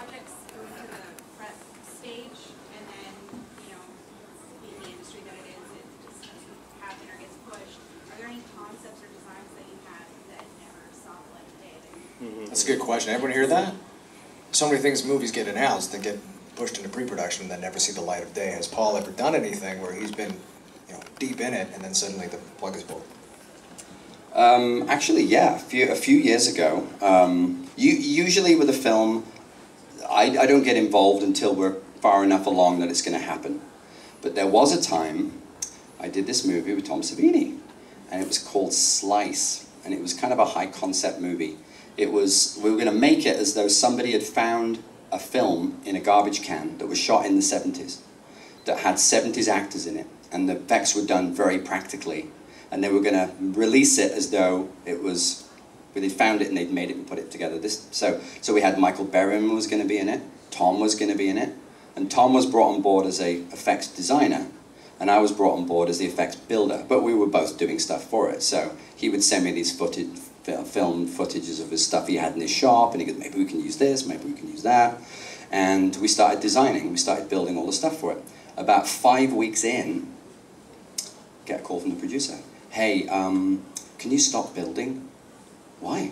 projects go into the prep stage, and then, you know, being the industry that it is, it just doesn't happen or gets pushed. Are there any concepts or designs that you had that never saw the light of day? That's a good question. Everyone hear that? So many things, movies get announced and get pushed into pre-production and then never see the light of day. Has Paul ever done anything where he's been, you know, deep in it and then suddenly the plug is pulled? Actually, yeah. A few years ago, usually with a film, I don't get involved until we're far enough along that it's going to happen. But there was a time I did this movie with Tom Savini, and it was called Slice, and it was kind of a high concept movie. We were going to make it as though somebody had found a film in a garbage can that was shot in the 70s, that had 70s actors in it, and the effects were done very practically. And they were going to release it as though it was, they'd found it and they'd made it and put it together. So we had Michael Berryman was going to be in it, Tom was going to be in it, and Tom was brought on board as a effects designer, and I was brought on board as the effects builder, but we were both doing stuff for it. So he would send me these film footages of his stuff he had in his shop, and he goes, maybe we can use this, maybe we can use that. And we started designing, we started building all the stuff for it. About 5 weeks in, get a call from the producer. Hey, can you stop building? Why?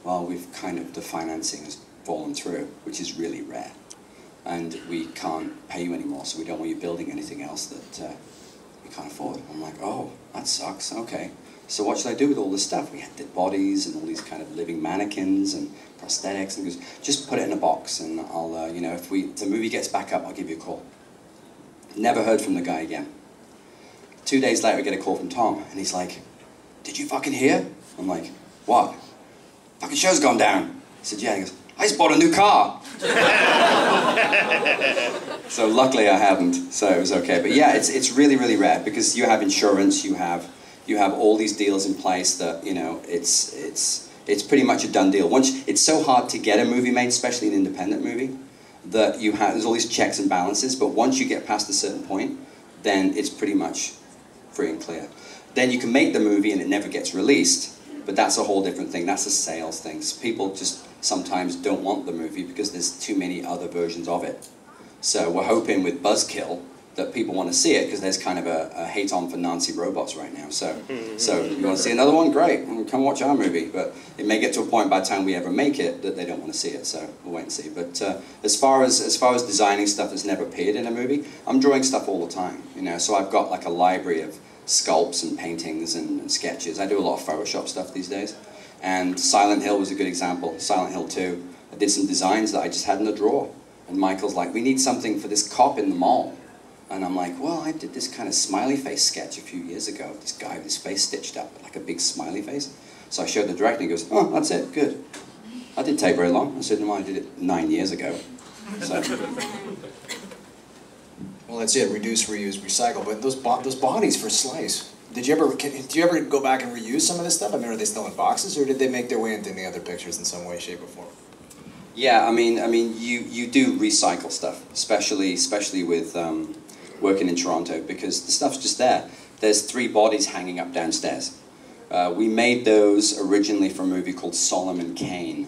Well, the financing has fallen through, which is really rare. And we can't pay you anymore, so we don't want you building anything else that we can't afford. I'm like, oh, that sucks, okay. So what should I do with all this stuff? We had dead bodies and all these kind of living mannequins and prosthetics, and he goes, just put it in a box and I'll, you know, if the movie gets back up, I'll give you a call. Never heard from the guy again. 2 days later, I get a call from Tom, and he's like, did you fucking hear? I'm like, what? Fucking show's gone down. I said, yeah. He goes, I just bought a new car. So luckily I hadn't, so it was okay. But yeah, it's really, really rare, because you have insurance, you have all these deals in place that, you know, it's pretty much a done deal. It's so hard to get a movie made, especially an independent movie, that there's all these checks and balances, but once you get past a certain point, then it's pretty much free and clear. Then you can make the movie and it never gets released, but that's a whole different thing. That's a sales thing. People just sometimes don't want the movie because there's too many other versions of it. So we're hoping with Buzzkill that people want to see it, because there's kind of a hate-on for Nancy robots right now. So you want to see another one? Great, come watch our movie. But it may get to a point by the time we ever make it that they don't want to see it. So we'll wait and see. But as far as designing stuff that's never appeared in a movie, I'm drawing stuff all the time. You know, so I've got like a library of sculpts and paintings and sketches. I do a lot of Photoshop stuff these days. And Silent Hill was a good example. Silent Hill 2. I did some designs that I just had in a drawer. And Michael's like, we need something for this cop in the mall. And I'm like, well, I did this kind of smiley face sketch a few years ago. This guy with his face stitched up, like a big smiley face. So I showed the director, and he goes, oh, that's it, good. That didn't take very long. I said, no, I did it 9 years ago. So. Well, that's it, reduce, reuse, recycle. But those bodies for Slice, do you ever go back and reuse some of this stuff? I mean, are they still in boxes, or did they make their way into the other pictures in some way, shape, or form? Yeah, I mean, you do recycle stuff, especially with working in Toronto, because the stuff's just there. There's 3 bodies hanging up downstairs. We made those originally for a movie called Solomon Kane.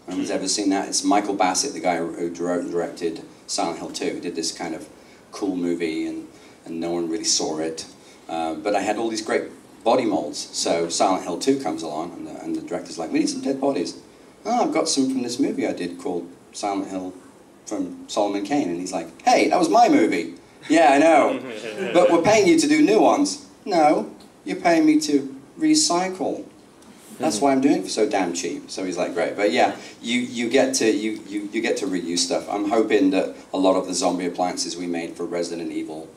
Anyone's ever seen that? It's Michael Bassett, the guy who wrote and directed Silent Hill 2. He did this kind of cool movie, and no one really saw it. But I had all these great body molds. So Silent Hill 2 comes along, and the director's like, we need some dead bodies. Oh, I've got some from this movie I did called Silent Hill from Solomon Kane. And he's like, hey, that was my movie. Yeah, I know. But we're paying you to do new ones. No, you're paying me to recycle. That's why I'm doing it for so damn cheap. So he's like, great. But yeah, you get to reuse stuff. I'm hoping that a lot of the zombie appliances we made for Resident Evil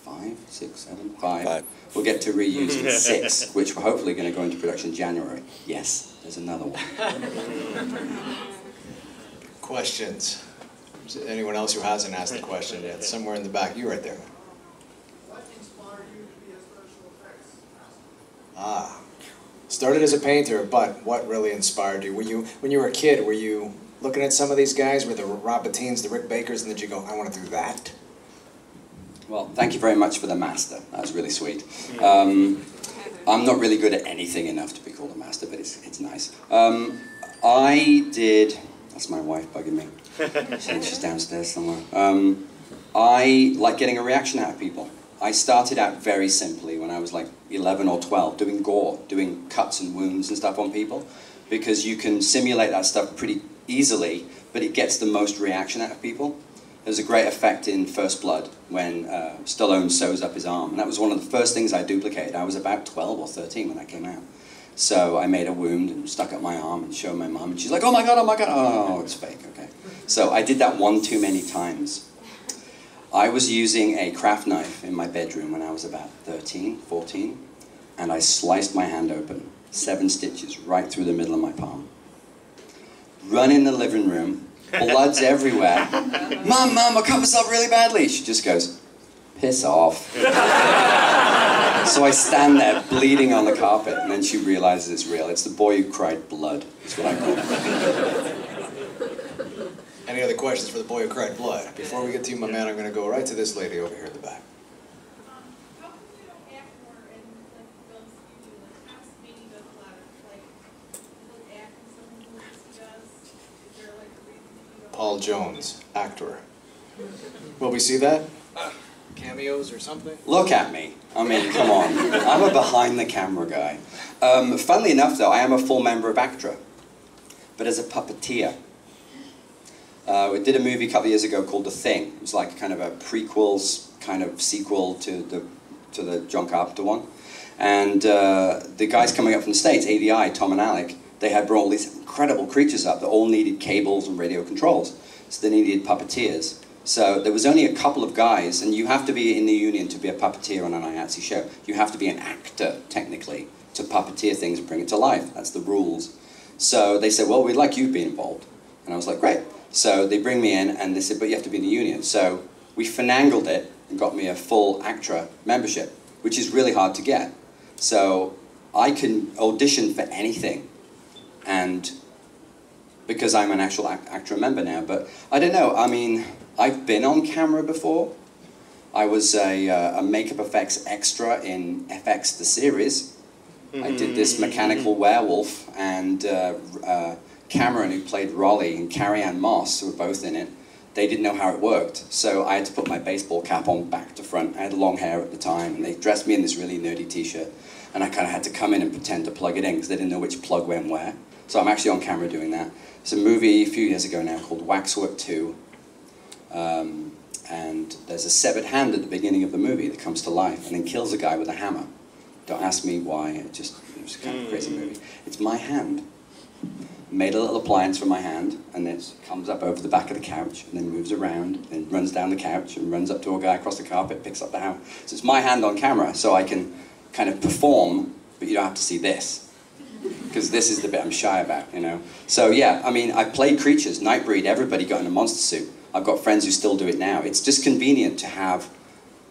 5, 6, 7, 5, we'll get to reuse in 6, which we're hopefully going to go into production in January. Yes, there's another one. Questions? Anyone else who hasn't asked the question yet? Somewhere in the back. You right there. What inspired you to be a special effects? Ah. Started as a painter, but what really inspired you? When you were a kid, were you looking at some of these guys, were the Rob Bottin's, the Rick Bakers, and did you go, I want to do that? Well, thank you very much for the master. That was really sweet. I'm not really good at anything enough to be called a master, but it's nice. I That's my wife bugging me. She's downstairs somewhere. I like getting a reaction out of people. I started out very simply when I was like 11 or 12, doing gore, doing cuts and wounds and stuff on people, because you can simulate that stuff pretty easily, but it gets the most reaction out of people. There's a great effect in First Blood when Stallone sews up his arm, and that was one of the first things I duplicated. I was about 12 or 13 when that came out. So I made a wound and stuck up my arm and showed my mom, and she's like, oh my God, oh, it's fake, okay. So I did that one too many times. I was using a craft knife in my bedroom when I was about 13, 14, and I sliced my hand open, 7 stitches right through the middle of my palm. Run in the living room, blood's everywhere. Mom, I cut myself really badly. She just goes, piss off. So I stand there bleeding on the carpet, and then she realizes it's real. It's the boy who cried blood, is what I call it. Any other questions for the boy who cried blood? Before we get to you, my man, I'm going to go right to this lady over here in the back. How come you don't act more in like films you do? Like Tom Savini does a lot of like he'll act in some movies he does. Is there like a reason that you don't? Paul Jones, actor. Will we see that? Cameos or something? Look at me. I mean, come on. I'm a behind-the-camera guy. Funnily enough, though, I am a full member of Actra, but as a puppeteer. We did a movie a couple of years ago called The Thing. It was like kind of a prequels, kind of sequel to the John Carpenter one. And the guys coming up from the States, ADI, Tom and Alec, they had brought all these incredible creatures up that all needed cables and radio controls. So they needed puppeteers. So there was only a couple of guys, and you have to be in the union to be a puppeteer on an IATSE show. You have to be an actor, technically, to puppeteer things and bring it to life. That's the rules. So they said, well, we'd like you to be involved. And I was like, great. So they bring me in, and they said, but you have to be in the union. So we finagled it and got me a full Actra membership, which is really hard to get. So I can audition for anything, and because I'm an actual Actra member now. But I don't know, I mean, I've been on camera before. I was a makeup effects extra in FX the series. I did this mechanical werewolf, and Cameron, who played Raleigh, and Carrie Ann Moss, who were both in it, they didn't know how it worked. So I had to put my baseball cap on back to front. I had long hair at the time, and they dressed me in this really nerdy t-shirt. And I kind of had to come in and pretend to plug it in, because they didn't know which plug went where. So I'm actually on camera doing that. It's a movie a few years ago now called Waxwork 2. And there's a severed hand at the beginning of the movie that comes to life and then kills a guy with a hammer. Don't ask me why, it was kind of a crazy movie. It's my hand. Made a little appliance for my hand, and it comes up over the back of the couch, and then moves around, and runs down the couch, and runs up to a guy across the carpet, picks up the hammer. So it's my hand on camera, so I can kind of perform, but you don't have to see this. Because this is the bit I'm shy about, you know? So yeah, I mean, I played creatures, Nightbreed, everybody got in a monster suit. I've got friends who still do it now. It's just convenient to have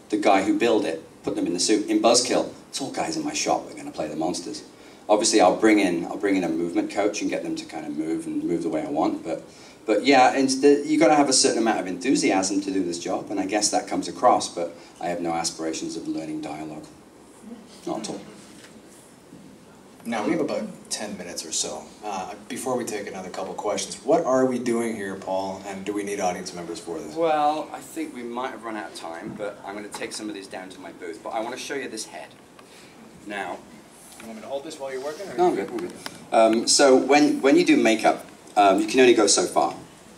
the guy who built it, put them in the suit. In Buzzkill, it's all guys in my shop that are going to play the monsters. Obviously, I'll bring in a movement coach and get them to kind of move the way I want. But yeah, you got to have a certain amount of enthusiasm to do this job, and I guess that comes across. But I have no aspirations of learning dialogue, not at all. Now, we have about 10 minutes or so. Before we take another couple questions, what are we doing here, Paul, and do we need audience members for this? Well, I think we might have run out of time, but I'm going to take some of these down to my booth. But I want to show you this head. Now, you want me to hold this while you're working? Or no, I'm good, I'm good. So when you do makeup, you can only go so far.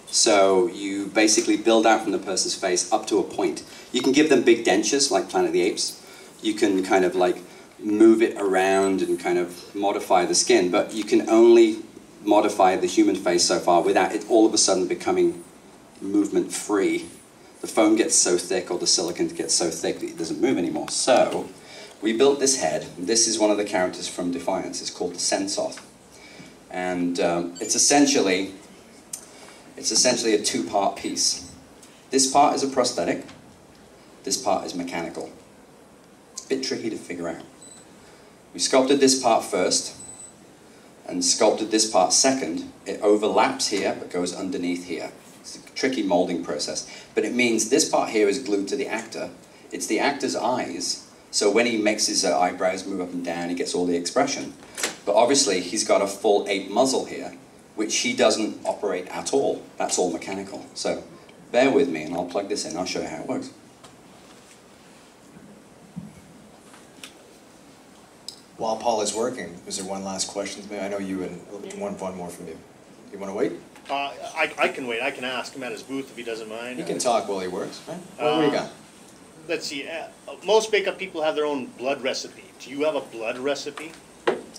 So you basically build out from the person's face up to a point. You can give them big dentures, like Planet of the Apes. You can kind of like move it around and kind of modify the skin, but you can only modify the human face so far without it all of a sudden becoming movement free. The foam gets so thick, or the silicone gets so thick that it doesn't move anymore. So we built this head. This is one of the characters from Defiance. It's called the Sensoth. And it's essentially a two-part piece. This part is a prosthetic. This part is mechanical. It's a bit tricky to figure out. We sculpted this part first, and sculpted this part second. It overlaps here, but goes underneath here. It's a tricky molding process. But it means this part here is glued to the actor. It's the actor's eyes, so when he makes his eyebrows move up and down, he gets all the expression. But obviously, he's got a full ape muzzle here, which he doesn't operate at all. That's all mechanical. So bear with me and I'll plug this in. I'll show you how it works. While Paul is working, is there one last question? I know you and one more from you. You want to wait? I can wait. I can ask him at his booth if he doesn't mind. He can talk while he works, right? What do you got? Let's see. Most makeup people have their own blood recipe. Do you have a blood recipe?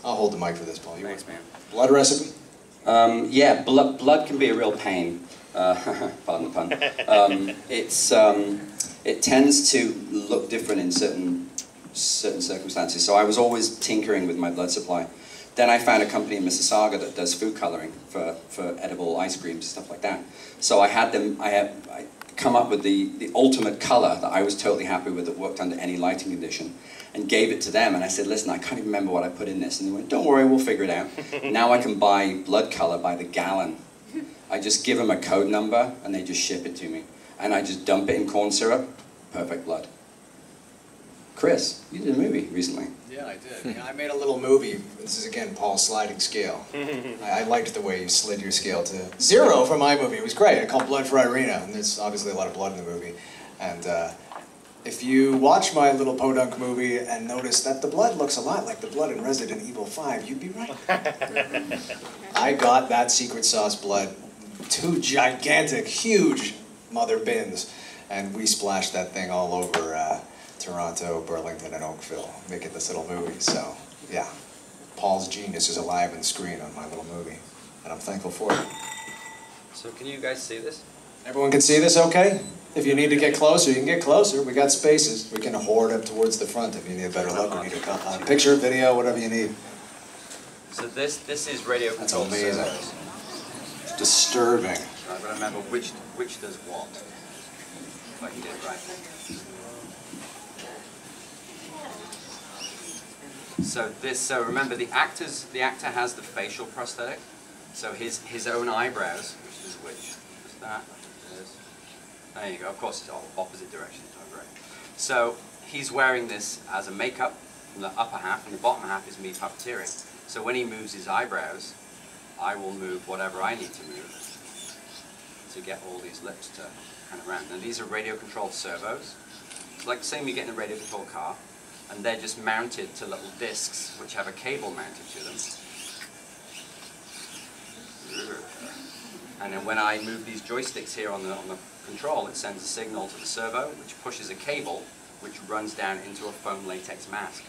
I'll hold the mic for this, Paul. Thanks, man. Blood recipe? Yeah, blood can be a real pain. Pardon the pun. It tends to look different in certain circumstances. So I was always tinkering with my blood supply. Then I found a company in Mississauga that does food coloring for edible ice creams, stuff like that. So I come up with the ultimate color that I was totally happy with that worked under any lighting condition, and gave it to them. And I said, listen, I can't even remember what I put in this. And they went, don't worry, we'll figure it out. Now I can buy blood color by the gallon. I just give them a code number and they just ship it to me. And I just dump it in corn syrup, perfect blood. Chris, you did a movie recently. Yeah, I did. I made a little movie. This is, again, Paul's sliding scale. I liked the way you slid your scale to 0 for my movie. It was great. I called Blood for Irina, and there's obviously a lot of blood in the movie. And if you watch my little podunk movie and notice that the blood looks a lot like the blood in Resident Evil 5, you'd be right. I got that secret sauce blood, 2 gigantic, huge mother bins, and we splashed that thing all over Toronto, Burlington, and Oakville, making this little movie. So, yeah, Paul's genius is alive on screen on my little movie, and I'm thankful for it. So can you guys see this? Everyone can see this okay? If you need to get closer, you can get closer. We got spaces. We can hoard up towards the front if you need a better look. We need a picture, video, whatever you need. So this is radio That's control amazing. servos. It's disturbing. I've got to remember which does what. If I can get it right. So remember the actor has the facial prosthetic. So his own eyebrows, which is which? Is that? Is. There you go. Of course, it's all opposite direction. Oh, great. So he's wearing this as a makeup from the upper half, and the bottom half is me puppeteering. So when he moves his eyebrows, I will move whatever I need to move to get all these lips to kind of round. Now these are radio-controlled servos. It's like the same you get in a radio-controlled car, and they're just mounted to little discs which have a cable mounted to them. And then when I move these joysticks here on the control, it sends a signal to the servo, which pushes a cable, which runs down into a foam latex mask.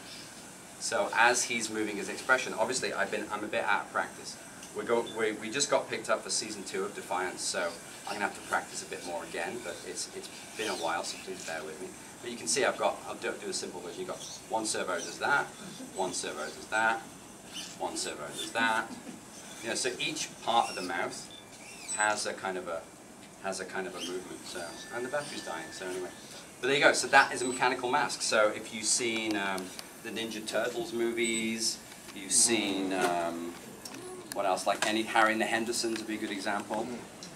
So as he's moving his expression, obviously I'm a bit out of practice. We just got picked up for season 2 of Defiance, so I'm gonna have to practice a bit more again. But it's been a while, so please bear with me. But you can see I'll do a simple version. You've got one servo does that, one servo does that, one servo does that. You know, so each part of the mouth has a kind of a movement. So, and the battery's dying. So anyway, but there you go. So that is a mechanical mask. So if you've seen the Ninja Turtles movies, you've seen what else? Like any Harry and the Hendersons would be a good example.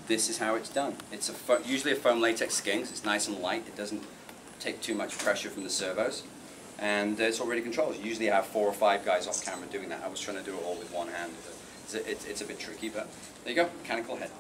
This is how it's done. It's usually a foam latex skin. It's nice and light. It doesn't take too much pressure from the servos, and it's already controlled. You usually have 4 or 5 guys off camera doing that. I was trying to do it all with one hand. It's a bit tricky, but there you go, mechanical head.